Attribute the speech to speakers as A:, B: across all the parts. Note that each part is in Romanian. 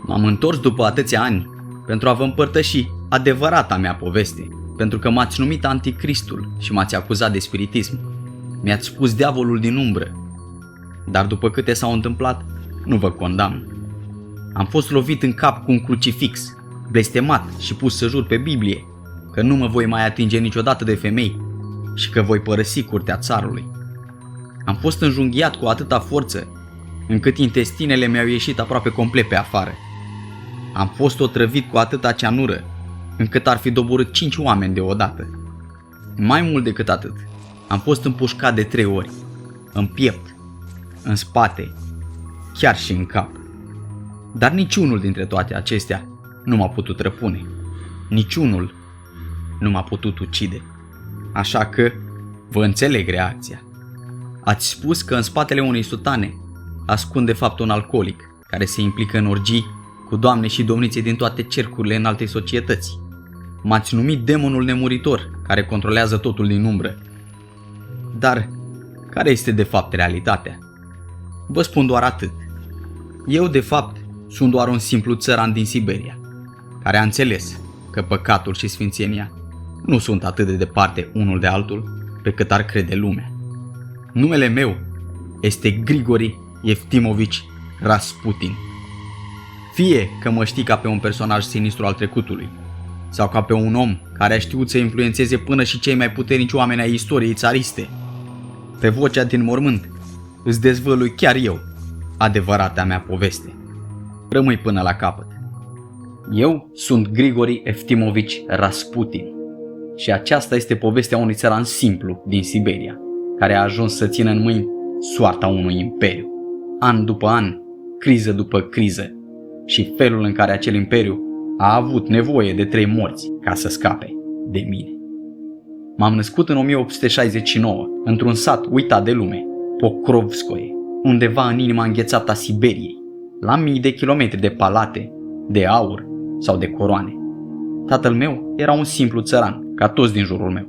A: M-am întors după atâția ani pentru a vă împărtăși adevărata mea poveste, pentru că m-ați numit anticristul și m-ați acuzat de spiritism. Mi-ați spus diavolul din umbră, dar după câte s-au întâmplat, nu vă condamn. Am fost lovit în cap cu un crucifix, blestemat și pus să jur pe Biblie că nu mă voi mai atinge niciodată de femei și că voi părăsi curtea țarului. Am fost înjunghiat cu atâta forță încât intestinele mi-au ieșit aproape complet pe afară. Am fost otrăvit cu atâta cianură încât ar fi doborât 5 oameni deodată. Mai mult decât atât, am fost împușcat de 3 ori, în piept, în spate, chiar și în cap. Dar niciunul dintre toate acestea nu m-a putut răpune. Niciunul nu m-a putut ucide. Așa că vă înțeleg reacția. Ați spus că în spatele unei sutane ascund de fapt un alcoolic care se implică în orgii cu doamne și domnițe din toate cercurile înaltei societăți. M-ați numit demonul nemuritor care controlează totul din umbră. Dar care este de fapt realitatea? Vă spun doar atât. Eu de fapt sunt doar un simplu țăran din Siberia, care a înțeles că păcatul și sfințenia nu sunt atât de departe unul de altul pe cât ar crede lumea. Numele meu este Grigori Eftimovici Rasputin. Fie că mă știi ca pe un personaj sinistru al trecutului, sau ca pe un om care a știut să influențeze până și cei mai puternici oameni ai istoriei țariste, pe vocea din mormânt îți dezvălui chiar eu adevărata mea poveste. Rămâi până la capăt. Eu sunt Grigori Eftimovici Rasputin și aceasta este povestea unui țăran simplu din Siberia, care a ajuns să țină în mâini soarta unui imperiu. An după an, criză după criză și felul în care acel imperiu a avut nevoie de 3 morți ca să scape de mine. M-am născut în 1869, într-un sat uitat de lume, Pokrovskoye, undeva în inima înghețată a Siberiei, la mii de kilometri de palate, de aur sau de coroane. Tatăl meu era un simplu țăran, ca toți din jurul meu.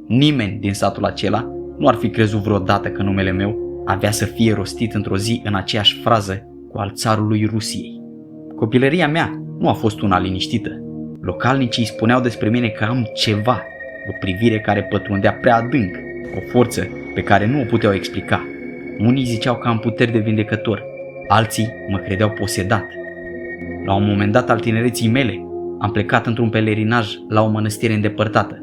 A: Nimeni din satul acela nu ar fi crezut vreodată că numele meu avea să fie rostit într-o zi în aceeași frază cu al țarului Rusiei. Copilăria mea nu a fost una liniștită. Localnicii spuneau despre mine că am ceva, o privire care pătrundea prea adânc, o forță pe care nu o puteau explica. Unii ziceau că am puteri de vindecător, alții mă credeau posedat. La un moment dat al tinereții mele, am plecat într-un pelerinaj la o mănăstire îndepărtată.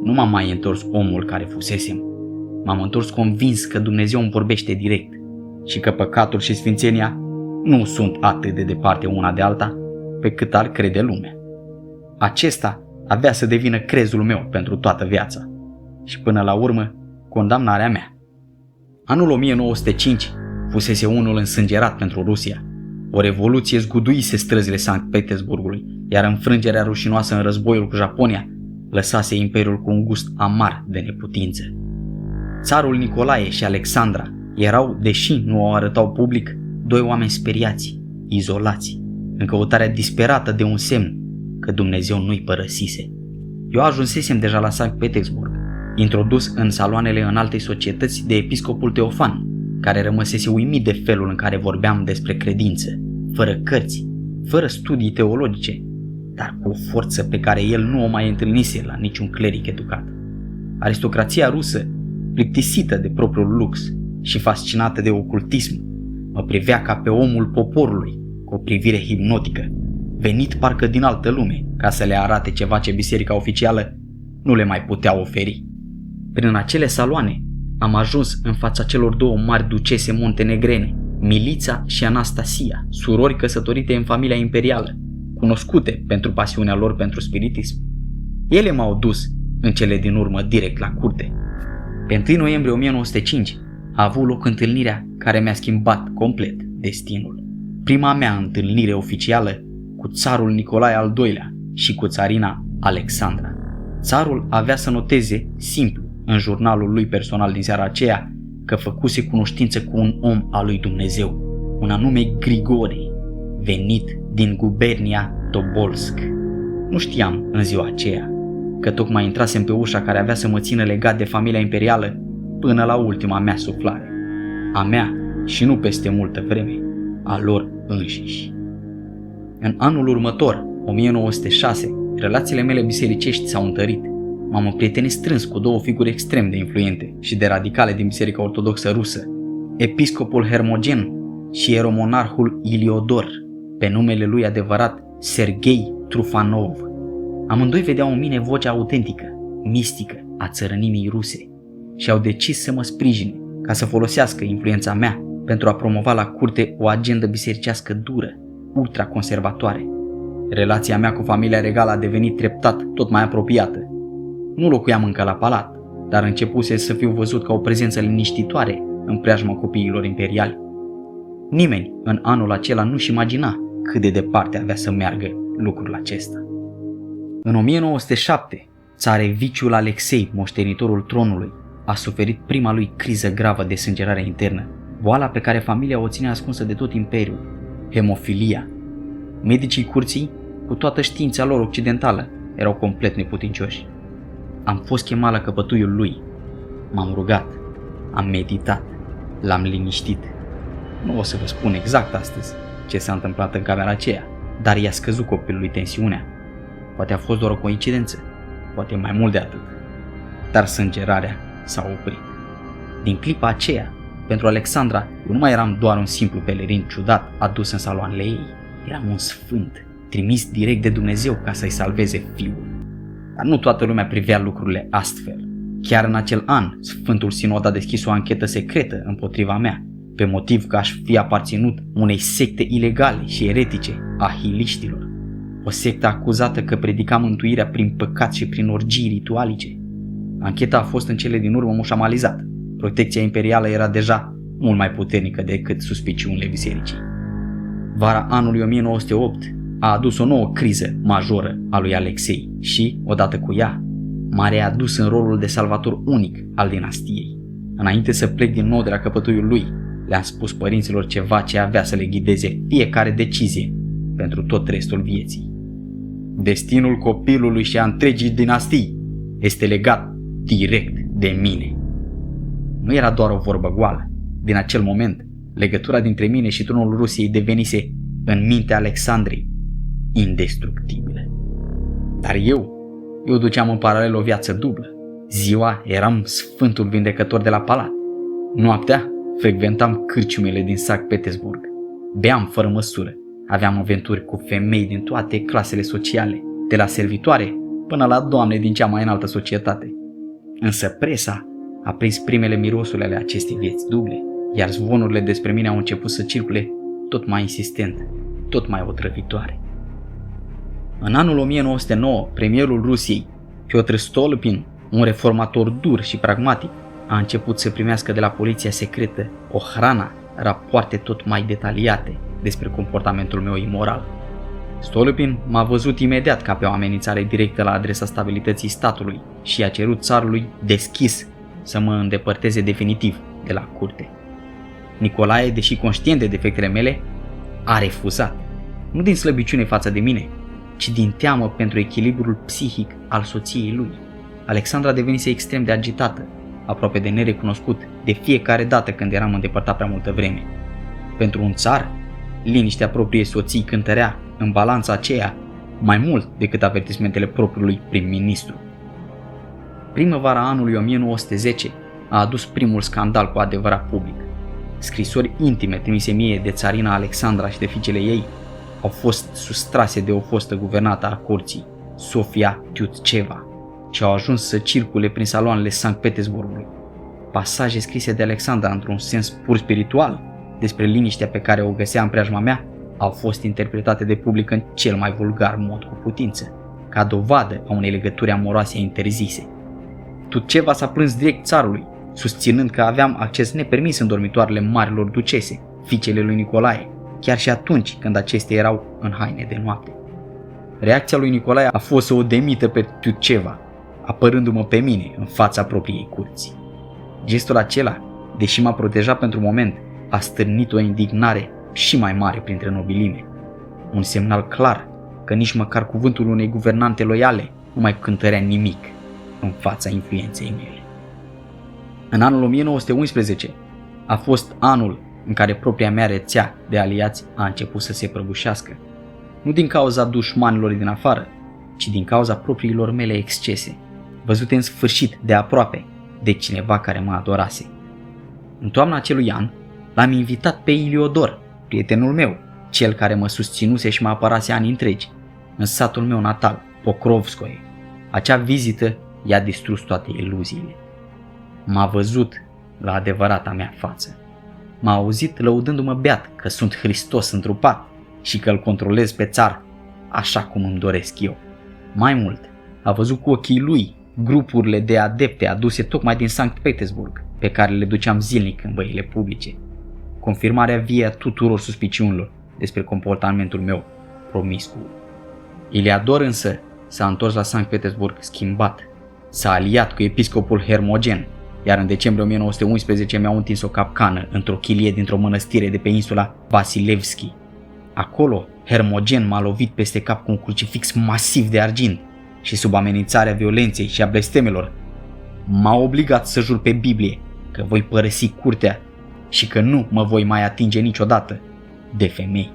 A: Nu m-am mai întors omul care fusesem. M-am întors convins că Dumnezeu îmi vorbește direct și că păcatul și sfințenia nu sunt atât de departe una de alta pe cât ar crede lumea. Acesta avea să devină crezul meu pentru toată viața și până la urmă condamnarea mea. Anul 1905 fusese unul însângerat pentru Rusia. O revoluție zguduise străzile Sankt Petersburgului, iar înfrângerea rușinoasă în războiul cu Japonia lăsase imperiul cu un gust amar de neputință. Țarul Nicolae și Alexandra erau, deși nu o arătau public, 2 oameni speriați, izolați, în căutarea disperată de un semn că Dumnezeu nu-i părăsise. Eu ajunsesem deja la Sankt Petersburg, introdus în saloanele înaltei societăți de episcopul Teofan, care rămăsese uimit de felul în care vorbeam despre credință, fără cărți, fără studii teologice, dar cu o forță pe care el nu o mai întâlnise la niciun cleric educat. Aristocrația rusă, plictisită de propriul lux și fascinată de ocultism, mă privea ca pe omul poporului, cu o privire hipnotică, venit parcă din altă lume, ca să le arate ceva ce biserica oficială nu le mai putea oferi. Prin acele saloane am ajuns în fața celor 2 mari ducese montenegrene, Milița și Anastasia, surori căsătorite în familia imperială, cunoscute pentru pasiunea lor pentru spiritism. Ele m-au dus în cele din urmă direct la curte. Pe 1 noiembrie 1905 a avut loc întâlnirea care mi-a schimbat complet destinul. Prima mea întâlnire oficială cu țarul Nicolae al II-lea și cu țarina Alexandra. Țarul avea să noteze simplu în jurnalul lui personal din seara aceea că făcuse cunoștință cu un om al lui Dumnezeu, un anume Grigori, venit din gubernia Tobolsk. Nu știam în ziua aceea că tocmai intrasem pe ușa care avea să mă țină legat de familia imperială până la ultima mea suflare, a mea și nu peste multă vreme, a lor înșiși. În anul următor, 1906, relațiile mele bisericești s-au întărit. M-am împrietenit strâns cu două figuri extrem de influente și de radicale din Biserica Ortodoxă Rusă, episcopul Hermogen și eromonarhul Iliodor, pe numele lui adevărat Serghei Trufanov. Amândoi vedeau în mine vocea autentică, mistică a țărănimii ruse și au decis să mă sprijine ca să folosească influența mea pentru a promova la curte o agendă bisericească dură, ultraconservatoare. Relația mea cu familia regală a devenit treptat tot mai apropiată. Nu locuiam încă la palat, dar începuse să fiu văzut ca o prezență liniștitoare în preajma copiilor imperiali. Nimeni în anul acela nu-și imagina cât de departe avea să meargă lucrul acesta. În 1907, țareviciul Alexei, moștenitorul tronului, a suferit prima lui criză gravă de sângerare internă, boala pe care familia o ține ascunsă de tot imperiul, hemofilia. Medicii curții, cu toată știința lor occidentală, erau complet neputincioși. Am fost chemat la căpătuiul lui, m-am rugat, am meditat, l-am liniștit. Nu o să vă spun exact astăzi ce s-a întâmplat în camera aceea, dar i-a scăzut copilului tensiunea. Poate a fost doar o coincidență, poate mai mult de atât. Dar sângerarea s-a oprit. Din clipa aceea, pentru Alexandra, eu nu mai eram doar un simplu pelerin ciudat adus în saloanele ei. Eram un sfânt, trimis direct de Dumnezeu ca să-i salveze fiul. Dar nu toată lumea privea lucrurile astfel. Chiar în acel an, Sfântul Sinod a deschis o anchetă secretă împotriva mea, pe motiv că aș fi aparținut unei secte ilegale și eretice a hiliștilor. O sectă acuzată că predica mântuirea prin păcat și prin orgii ritualice. Ancheta a fost în cele din urmă mușamalizată. Protecția imperială era deja mult mai puternică decât suspiciunile bisericii. Vara anului 1908 a adus o nouă criză majoră a lui Alexei și, odată cu ea, m-a readus în rolul de salvator unic al dinastiei. Înainte să plec din nou de la căpătuiul lui, le-am spus părinților ceva ce avea să le ghideze fiecare decizie pentru tot restul vieții. Destinul copilului și a întregii dinastii este legat direct de mine. Nu era doar o vorbă goală. Din acel moment, legătura dintre mine și tronul Rusiei devenise, în mintea Alexandrei, indestructibilă. Dar eu duceam în paralel o viață dublă. Ziua eram sfântul vindecător de la palat. Noaptea frecventam cârciumele din Sankt Petersburg. Beam fără măsură. Aveam aventuri cu femei din toate clasele sociale, de la servitoare până la doamne din cea mai înaltă societate. Însă presa a prins primele mirosuri ale acestei vieți duble, iar zvonurile despre mine au început să circule tot mai insistent, tot mai otrăvitoare. În anul 1909, premierul Rusiei, Piotr Stolypin, un reformator dur și pragmatic, a început să primească de la poliția secretă Ohrana rapoarte tot mai detaliate despre comportamentul meu imoral. Stolypin m-a văzut imediat ca pe o amenințare directă la adresa stabilității statului și a cerut țarului deschis să mă îndepărteze definitiv de la curte. Nicolae, deși conștient de defectele mele, a refuzat, nu din slăbiciune față de mine, ci din teamă pentru echilibrul psihic al soției lui. Alexandra devenise extrem de agitată, aproape de nerecunoscut, de fiecare dată când eram îndepărtat prea multă vreme. Pentru un țar, liniștea propriei soții cântărea în balanța aceea mai mult decât avertismentele propriului prim-ministru. Primăvara anului 1910 a adus primul scandal cu adevărat public. Scrisori intime trimise mie de țarina Alexandra și de fiicele ei au fost sustrase de o fostă guvernată a curții, Sofia Tiutceva, și au ajuns să circule prin saloanele Sankt Petersburgului. Pasaje scrise de Alexandra într-un sens pur spiritual despre liniștea pe care o găsea în preajma mea au fost interpretate de public în cel mai vulgar mod cu putință, ca dovadă a unei legături amoroase interzise. Tiutceva s-a plâns direct țarului, susținând că aveam acces nepermis în dormitoarele marilor ducese, fiicele lui Nicolae, chiar și atunci când acestea erau în haine de noapte. Reacția lui Nicolae a fost să o demită pe Tiutceva, apărându-mă pe mine în fața propriei curți. Gestul acela, deși m-a protejat pentru moment, a stârnit o indignare și mai mare printre nobilime. Un semnal clar că nici măcar cuvântul unei guvernante loiale nu mai cântărea nimic în fața influenței mele. În anul 1911 a fost anul în care propria mea rețea de aliați a început să se prăbușească. nu din cauza dușmanilor din afară, ci din cauza propriilor mele excese, văzute în sfârșit de aproape de cineva care mă adorase. În toamna acelui an, l-am invitat pe Iliodor, prietenul meu, cel care mă susținuse și mă apărase ani întregi, în satul meu natal, Pokrovskoe. Acea vizită i-a distrus toate iluziile. M-a văzut la adevărata mea față. M-a auzit lăudându-mă beat că sunt Hristos întrupat și că îl controlez pe țar așa cum îmi doresc eu. Mai mult, a văzut cu ochii lui grupurile de adepte aduse tocmai din Sankt Petersburg, pe care le duceam zilnic în băile publice. Confirmarea vie a tuturor suspiciunilor despre comportamentul meu promiscu. Iliodor însă s-a întors la Sankt Petersburg schimbat. S-a aliat cu episcopul Hermogen, iar în decembrie 1911 mi-au întins o capcană într-o chilie dintr-o mănăstire de pe insula Vasilevski. Acolo, Hermogen m-a lovit peste cap cu un crucifix masiv de argint și sub amenințarea violenței și a blestemelor m-a obligat să jur pe Biblie că voi părăsi curtea și că nu mă voi mai atinge niciodată de femei.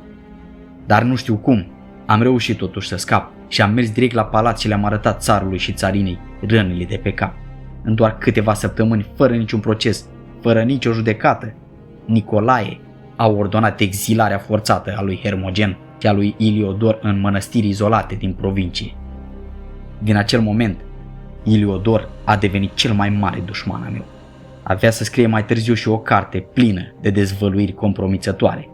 A: Dar nu știu cum, am reușit totuși să scap și am mers direct la palat și le-am arătat țarului și țarinei rănile de pe cap. În doar câteva săptămâni, fără niciun proces, fără nicio judecată, Nicolae a ordonat exilarea forțată a lui Hermogen și a lui Iliodor în mănăstiri izolate din provincie. Din acel moment, Iliodor a devenit cel mai mare dușman al meu. Avea să scrie mai târziu și o carte plină de dezvăluiri compromițătoare,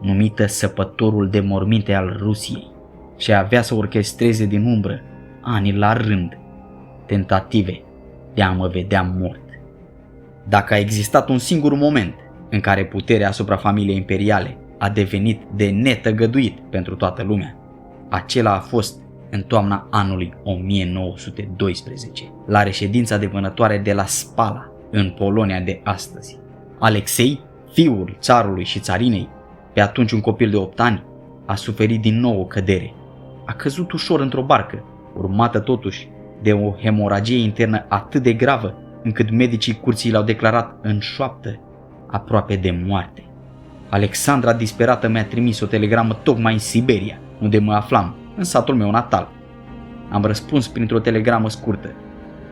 A: numită Săpătorul de morminte al Rusiei, și avea să orchestreze din umbră, ani la rând, tentative de a mă vedea mort. Dacă a existat un singur moment în care puterea asupra familiei imperiale a devenit de netăgăduit pentru toată lumea, acela a fost în toamna anului 1912, la reședința de vânătoare de la Spala, în Polonia de astăzi. Alexei, fiul țarului și țarinei, pe atunci un copil de 8 ani, a suferit din nou o cădere. A căzut ușor într-o barcă, urmată totuși de o hemoragie internă atât de gravă, încât medicii curții l-au declarat în șoaptă aproape de moarte. Alexandra disperată mi-a trimis o telegramă tocmai în Siberia, unde mă aflam, în satul meu natal. Am răspuns printr-o telegramă scurtă.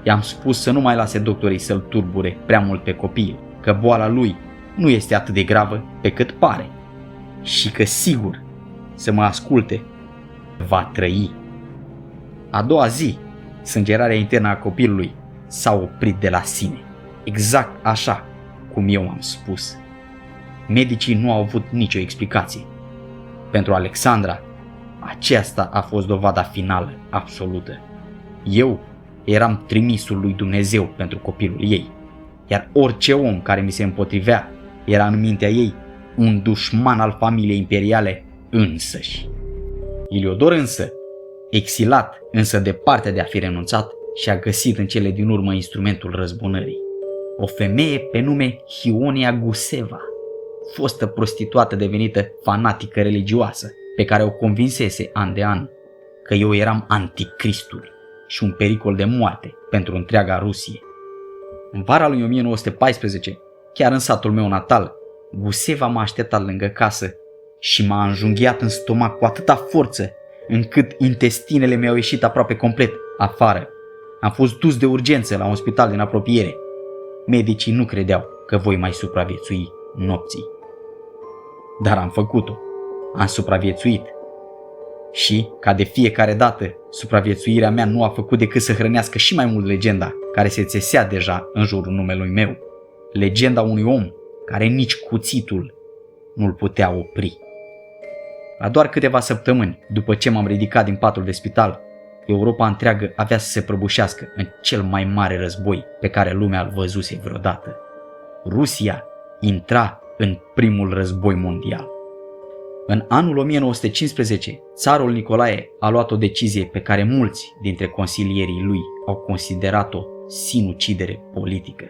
A: I-am spus să nu mai lase doctorii să-l turbure prea mult pe copil, că boala lui nu este atât de gravă pe cât pare și că sigur să mă asculte va trăi. A doua zi, sângerarea internă a copilului s-a oprit de la sine, exact așa cum eu am spus. Medicii nu au avut nicio explicație. Pentru Alexandra, aceasta a fost dovada finală, absolută. Eu eram trimisul lui Dumnezeu pentru copilul ei, iar orice om care mi se împotrivea era în mintea ei un dușman al familiei imperiale însăși. Iliodor însă, exilat, însă departe de a fi renunțat, și-a găsit în cele din urmă instrumentul răzbunării. O femeie pe nume Hionia Guseva, fostă prostituată devenită fanatică religioasă, pe care o convinsese an de an că eu eram anticristul și un pericol de moarte pentru întreaga Rusie. În vara lui 1914, chiar în satul meu natal, Guseva m-a așteptat lângă casă și m-a înjunghiat în stomac cu atâta forță încât intestinele mi-au ieșit aproape complet afară. Am fost dus de urgență la un spital din apropiere. Medicii nu credeau că voi mai supraviețui nopții. Dar am făcut-o. Am supraviețuit. Și, ca de fiecare dată, supraviețuirea mea nu a făcut decât să hrănească și mai mult legenda care se țesea deja în jurul numelui meu. Legenda unui om care nici cuțitul nu-l putea opri. La doar câteva săptămâni după ce m-am ridicat din patul de spital, Europa întreagă avea să se prăbușească în cel mai mare război pe care lumea îl văzuse vreodată. Rusia intra în primul război mondial. În anul 1915, țarul Nicolae a luat o decizie pe care mulți dintre consilierii lui au considerat-o sinucidere politică.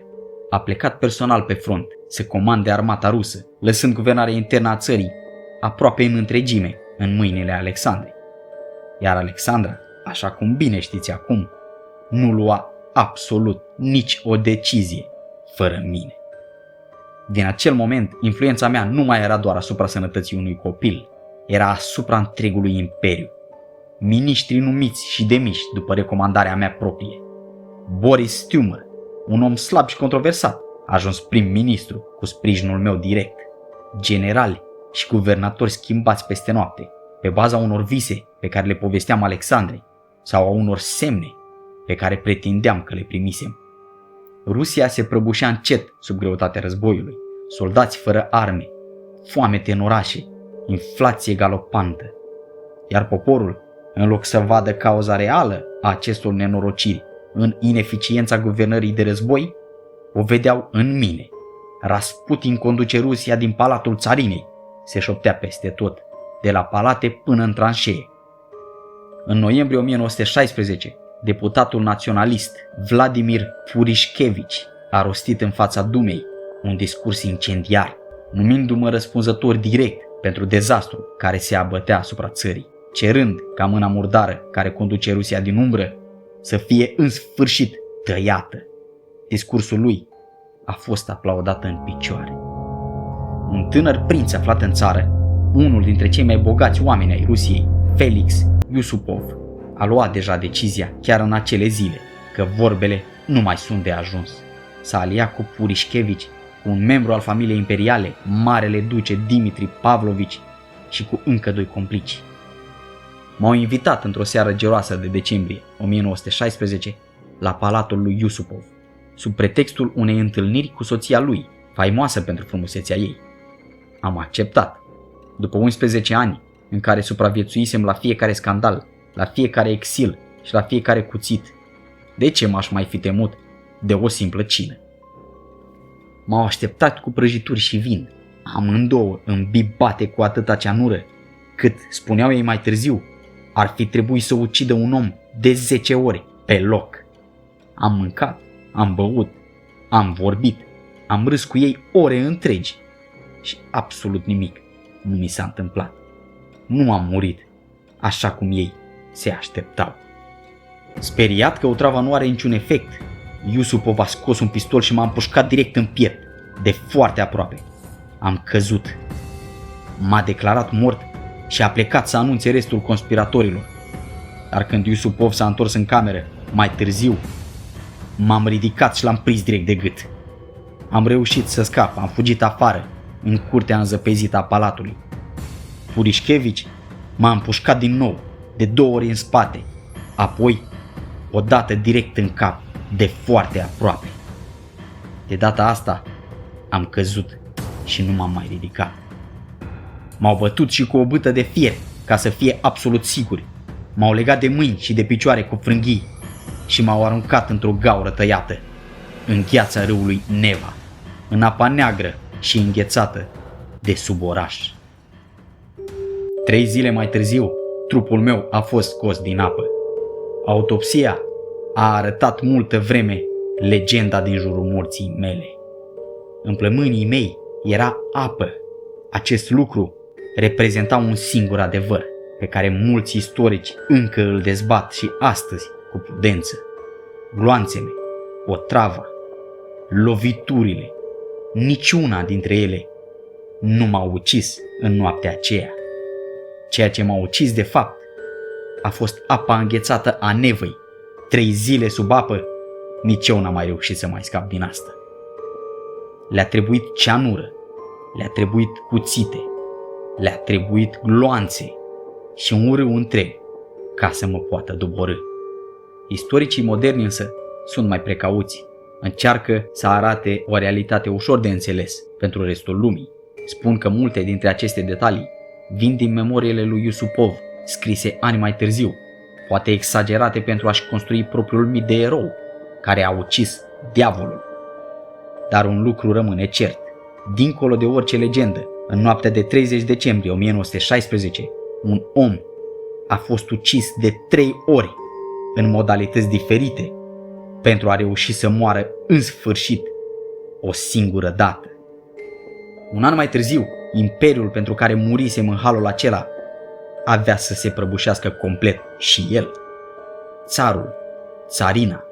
A: A plecat personal pe front să comande armata rusă, lăsând guvernarea internă a țării aproape în întregime în mâinile Alexandrei. Iar Alexandra, așa cum bine știți acum, nu lua absolut nici o decizie fără mine. Din acel moment, influența mea nu mai era doar asupra sănătății unui copil. era asupra întregului imperiu. Miniștrii numiți și demiși după recomandarea mea proprie. Boris Stumer, un om slab și controversat, a ajuns prim-ministru cu sprijinul meu direct. Generali și guvernatori schimbați peste noapte, pe baza unor vise pe care le povesteam Alexandrei sau a unor semne pe care pretindeam că le primisem. Rusia se prăbușea încet sub greutatea războiului, soldați fără arme, foamete în orașe, inflație galopantă. Iar poporul, în loc să vadă cauza reală a acestor nenorociri în ineficiența guvernării de război, o vedeau în mine. Rasputin conduce Rusia din Palatul Țarinei, se șoptea peste tot, de la palate până în tranșee. În noiembrie 1916, deputatul naționalist Vladimir Purișchevici a rostit în fața Dumei un discurs incendiar, numindu-mă răspunzător direct pentru dezastru care se abătea asupra țării, cerând ca mâna murdară care conduce Rusia din umbră să fie în sfârșit tăiată. Discursul lui a fost aplaudat în picioare. Un tânăr prinț aflat în țară, unul dintre cei mai bogați oameni ai Rusiei, Felix Yusupov, a luat deja decizia chiar în acele zile că vorbele nu mai sunt de ajuns. S-a aliat cu Purișchevici, cu un membru al familiei imperiale, marele duce Dimitri Pavlovici și cu încă 2 complici. M-au invitat într-o seară geroasă de decembrie 1916 la palatul lui Yusupov, sub pretextul unei întâlniri cu soția lui, faimoasă pentru frumusețea ei. Am acceptat. După 11 ani în care supraviețuisem la fiecare scandal, la fiecare exil și la fiecare cuțit, de ce m-aș mai fi temut de o simplă cină? M-au așteptat cu prăjituri și vin, amândouă îmbibate cu atâta ceanură, cât, spuneau ei mai târziu, ar fi trebuit să ucidă un om de 10 ori pe loc. Am mâncat, am băut, am vorbit, am râs cu ei ore întregi și absolut nimic nu mi s-a întâmplat. Nu am murit așa cum ei se așteptau. Speriat că otrava nu are niciun efect, Yusupov a scos un pistol și m-a împușcat direct în piept, de foarte aproape. Am căzut. M-a declarat mort și a plecat să anunțe restul conspiratorilor. Dar când Yusupov s-a întors în cameră, mai târziu, m-am ridicat și l-am prins direct de gât. Am reușit să scap, am fugit afară, în curtea înzăpezită a palatului. Purișchevici m-a împușcat din nou, de 2 ori în spate, apoi o dată direct în cap, de foarte aproape. De data asta am căzut și nu m-am mai ridicat. M-au bătut și cu o bâtă de fier, ca să fie absolut siguri. M-au legat de mâini și de picioare cu frânghii și m-au aruncat într-o gaură tăiată, în gheața râului Neva, în apa neagră și înghețată de sub oraș. 3 zile mai târziu, trupul meu a fost scos din apă. Autopsia a arătat multă vreme legenda din jurul morții mele. În plămânii mei era apă. Acest lucru reprezenta un singur adevăr, pe care mulți istorici încă îl dezbat și astăzi cu prudență. Gloanțele, otrava, loviturile, niciuna dintre ele nu m-au ucis în noaptea aceea. Ceea ce m-a ucis de fapt a fost apa înghețată a Nevei. 3 zile sub apă, nici eu n-am mai reușit să mai scap din asta. Le-a trebuit ceanură, le-a trebuit cuțite, le-a trebuit gloanțe și un râu întreg ca să mă poată doborî. Istoricii moderni însă sunt mai precauți. Încearcă să arate o realitate ușor de înțeles pentru restul lumii. Spun că multe dintre aceste detalii vin din memoriile lui Yusupov, scrise ani mai târziu, poate exagerate pentru a-și construi propriul mit de erou, care a ucis diavolul. Dar un lucru rămâne cert. Dincolo de orice legendă, în noaptea de 30 decembrie 1916, un om a fost ucis de 3 ori, în modalități diferite, pentru a reuși să moară în sfârșit o singură dată. Un an mai târziu, imperiul pentru care murisem în halul acela avea să se prăbușească complet și el. Țarul, țarina,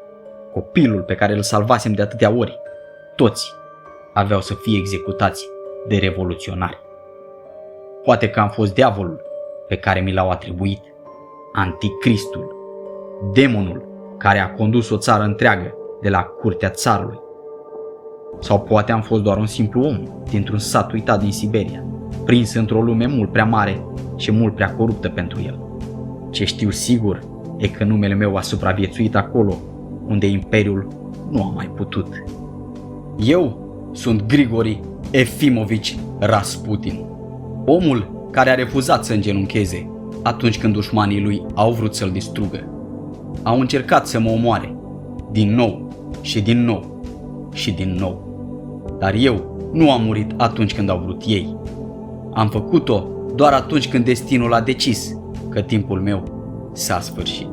A: copilul pe care îl salvasem de atâtea ori, toți aveau să fie executați de revoluționari. Poate că am fost diavolul pe care mi l-au atribuit, Anticristul, demonul care a condus o țară întreagă de la curtea țarului. Sau poate am fost doar un simplu om dintr-un sat uitat din Siberia, prins într-o lume mult prea mare și mult prea coruptă pentru el. Ce știu sigur e că numele meu a supraviețuit acolo unde imperiul nu a mai putut. Eu sunt Grigori Efimovici Rasputin, omul care a refuzat să îngenuncheze atunci când dușmanii lui au vrut să-l distrugă. Au încercat să mă omoare, din nou și din nou și din nou. Dar eu nu am murit atunci când au vrut ei. Am făcut-o doar atunci când destinul a decis că timpul meu s-a sfârșit.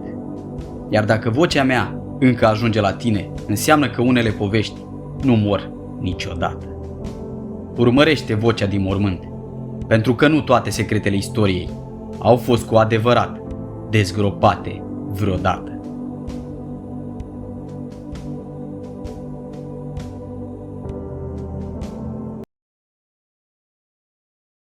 A: Iar dacă vocea mea încă ajunge la tine, înseamnă că unele povești nu mor niciodată. Urmărește vocea din mormânt, pentru că nu toate secretele istoriei au fost cu adevărat dezgropate vreodată.